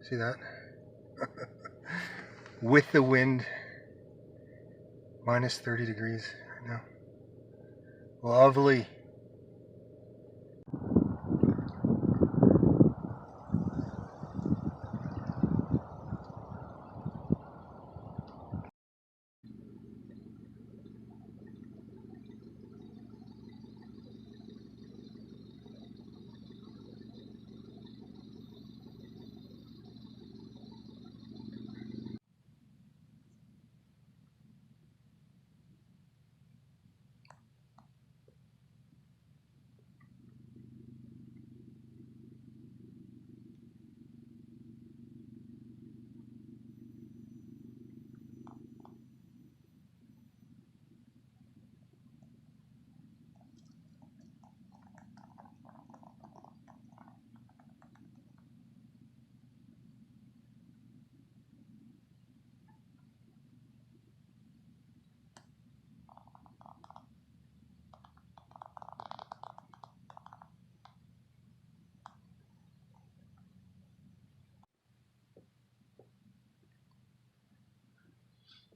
See that? With the wind, minus 30 degrees right now. Lovely.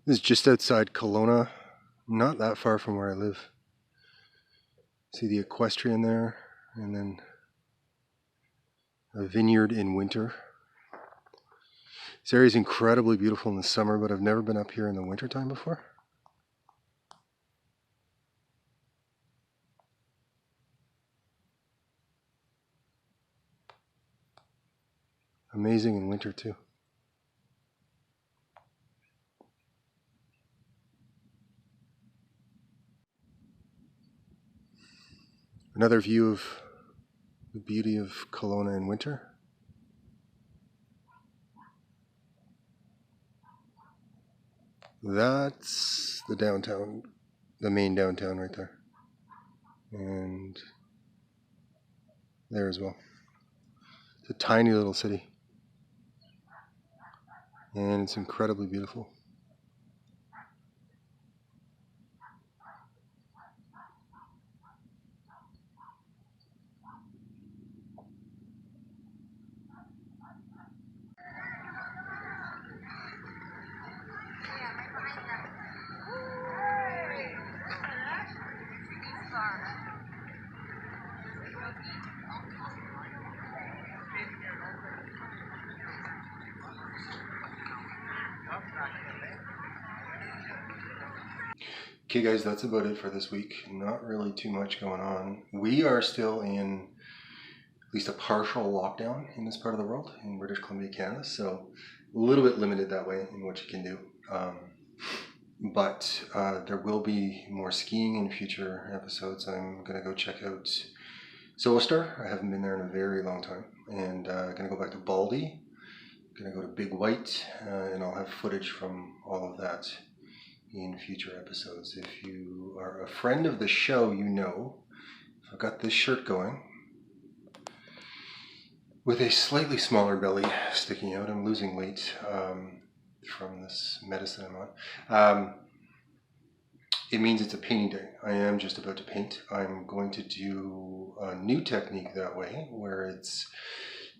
This is just outside Kelowna, not that far from where I live. See the equestrian there, and then a vineyard in winter. This area is incredibly beautiful in the summer, but I've never been up here in the wintertime before. Amazing in winter too. Another view of the beauty of Kelowna in winter. That's the downtown, the main downtown right there. And there as well. It's a tiny little city. And it's incredibly beautiful. Okay guys, that's about it for this week. Not really too much going on. We are still in at least a partial lockdown in this part of the world, in British Columbia, Canada, so a little bit limited that way in what you can do. But there will be more skiing in future episodes. I'm going to go check out Solostar. I haven't been there in a very long time. And I'm going to go back to Baldy. I'm going to go to Big White, and I'll have footage from all of that in future episodes. If you are a friend of the show, you know I've got this shirt going with a slightly smaller belly sticking out. I'm losing weight from this medicine I'm on. It means it's a painting day. I am just about to paint. I'm going to do a new technique that way, where it's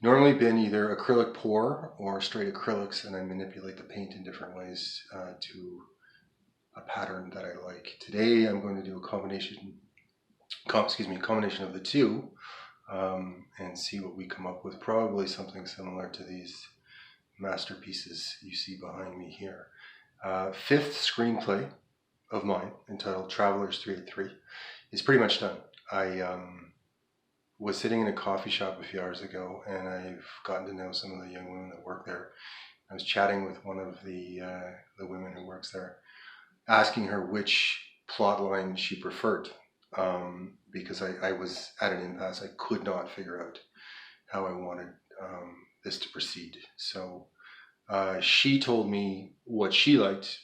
normally been either acrylic pour or straight acrylics, and I manipulate the paint in different ways to a pattern that I like. Today I'm going to do a combination of the two, and see what we come up with. Probably something similar to these masterpieces you see behind me here. Fifth screenplay of mine, entitled Travelers 383, is pretty much done. I was sitting in a coffee shop a few hours ago, and I've gotten to know some of the young women that work there. I was chatting with one of the women who works there, asking her which plot line she preferred, because I was at an impasse. I could not figure out how I wanted this to proceed. So she told me what she liked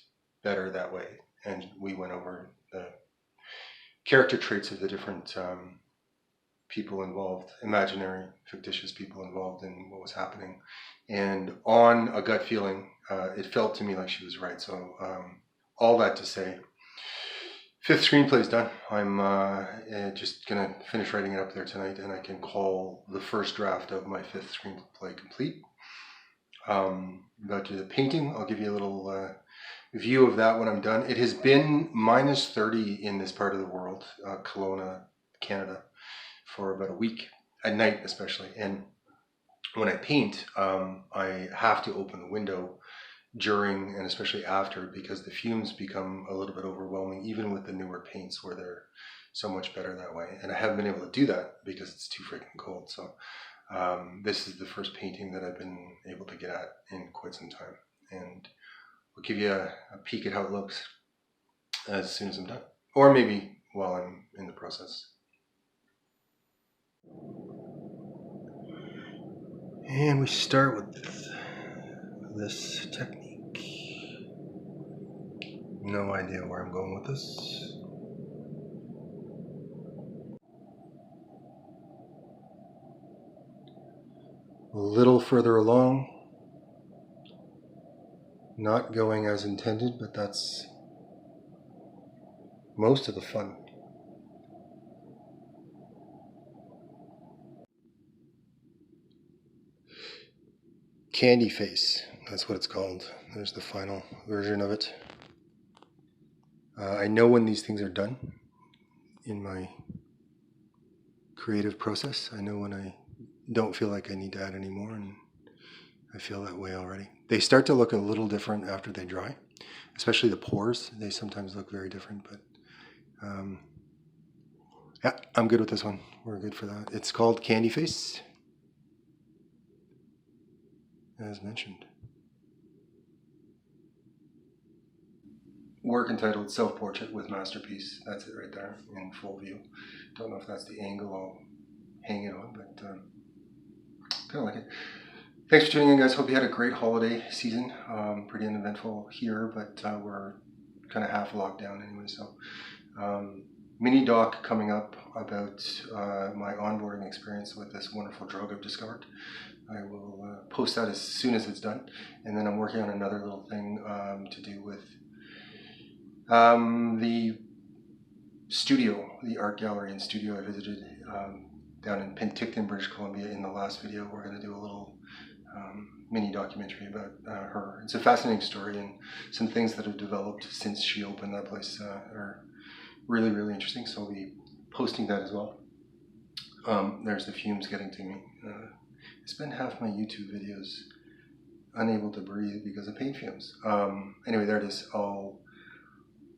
better that way, and we went over the character traits of the different people involved, imaginary, fictitious people involved in what was happening. And on a gut feeling, it felt to me like she was right. So all that to say, fifth screenplay is done. I'm just going to finish writing it up there tonight, and I can call the first draft of my fifth screenplay complete. About to the painting, I'll give you a little view of that when I'm done. It has been minus 30 in this part of the world, Kelowna, Canada, for about a week, at night especially. And when I paint, I have to open the window during and especially after, because the fumes become a little bit overwhelming, even with the newer paints where they're so much better that way. And I haven't been able to do that because it's too freaking cold. So this is the first painting that I've been able to get at in quite some time. And I'll give you a peek at how it looks as soon as I'm done. Or maybe while I'm in the process. And we start with this technique. No idea where I'm going with this. A little further along. Not going as intended, but that's most of the fun. Candy face, that's what it's called. There's the final version of it. I know when these things are done in my creative process. I know when I don't feel like I need to add any more, and I feel that way already. They start to look a little different after they dry, especially the pores. They sometimes look very different, but yeah, I'm good with this one. We're good for that. It's called Candy Face, as mentioned. Work entitled Self-Portrait with Masterpiece. That's it right there in full view. Don't know if that's the angle I'll hang it on, but kind of like it. Thanks for tuning in, guys. Hope you had a great holiday season. Pretty uneventful here, but we're kind of half locked down anyway. So mini doc coming up about my onboarding experience with this wonderful drug I've discovered. I will post that as soon as it's done. And then I'm working on another little thing to do with the studio, the art gallery and studio I visited down in Penticton, British Columbia in the last video. We're going to do a little mini documentary about her. It's a fascinating story, and some things that have developed since she opened that place are really, really interesting. So I'll be posting that as well. There's the fumes getting to me. I spend half my YouTube videos unable to breathe because of paint fumes. Anyway, there it is. I'll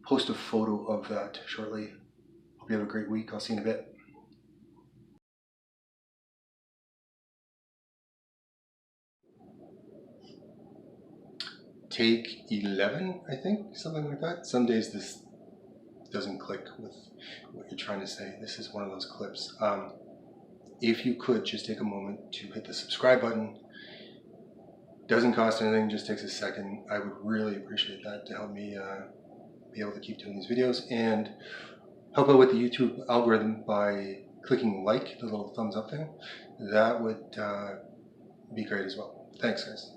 post a photo of that shortly. Hope you have a great week. I'll see you in a bit. Take 11, I think, something like that. Some days this doesn't click with what you're trying to say. This is one of those clips. If you could just take a moment to hit the subscribe button. Doesn't cost anything, just takes a second. I would really appreciate that to help me be able to keep doing these videos, and help out with the YouTube algorithm by clicking like, the little thumbs up thing. That would be great as well. Thanks, guys.